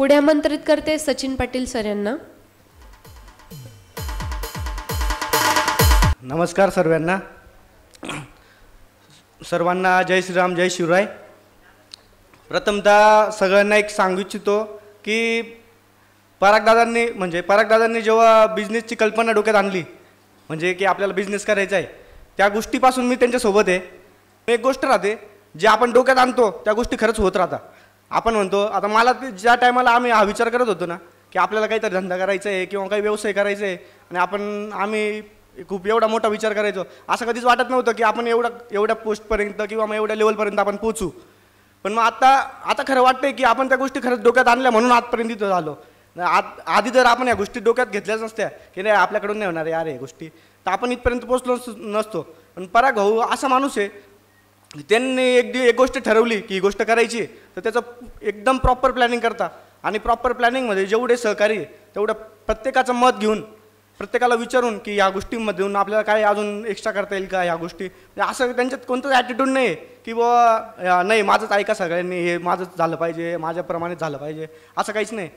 पुढे आमंत्रित करते सचिन पाटील सर यांना. नमस्कार सर्वांना जय श्रीराम जय शिवराय. प्रथमतः सगळ्यांना एक सांगू इच्छितो की परागदादांनी जेव्हा बिझनेसची कल्पना डोक्यात आणली, म्हणजे की आपल्याला बिझनेस करायचा आहे, त्या गोष्टीपासून मी त्यांच्यासोबत आहे. एक गोष्ट राहते, जे आपण डोक्यात आणतो त्या गोष्टी खरंच होत राहतात. आपण म्हणतो, आता मला ज्या टायमाला आम्ही हा विचार करत होतो ना की आपल्याला काहीतरी धंदा करायचा आहे किंवा काही व्यवसाय करायचा आहे, आणि आम्ही खूप एवढा मोठा विचार करायचो, असं कधीच वाटत नव्हतं की आपण एवढ्या पोस्टपर्यंत किंवा मग एवढ्या लेवलपर्यंत आपण पोचू. पण मग आता खरं वाटतंय की आपण त्या गोष्टी खरंच डोक्यात आणल्या म्हणून आजपर्यंत इथं झालो. आधी जर आपण या गोष्टी डोक्यात घेतल्याच नसत्या की नाही आपल्याकडून नाही होणार यार हे गोष्टी, तर आपण इथपर्यंत पोचलो नसतो. पण पराग भाऊ असा माणूस आहे, त्यांनी एक गोष्ट ठरवली की ही गोष्ट करायची, तर त्याचं एकदम प्रॉपर प्लॅनिंग करता. आणि प्रॉपर प्लॅनिंगमध्ये जेवढे सहकारी आहे तेवढं प्रत्येकाचं मत घेऊन, प्रत्येकाला विचारून की या गोष्टींमधून आपल्याला काय अजून एक्स्ट्रा करता येईल का, ह्या गोष्टी असं त्यांच्यात कोणतंच ॲटिट्यूड नाही आहे की बुवा नाही माझंच ऐका सगळ्यांनी, हे माझंच झालं पाहिजे, माझ्याप्रमाणेच झालं पाहिजे, असं काहीच नाही.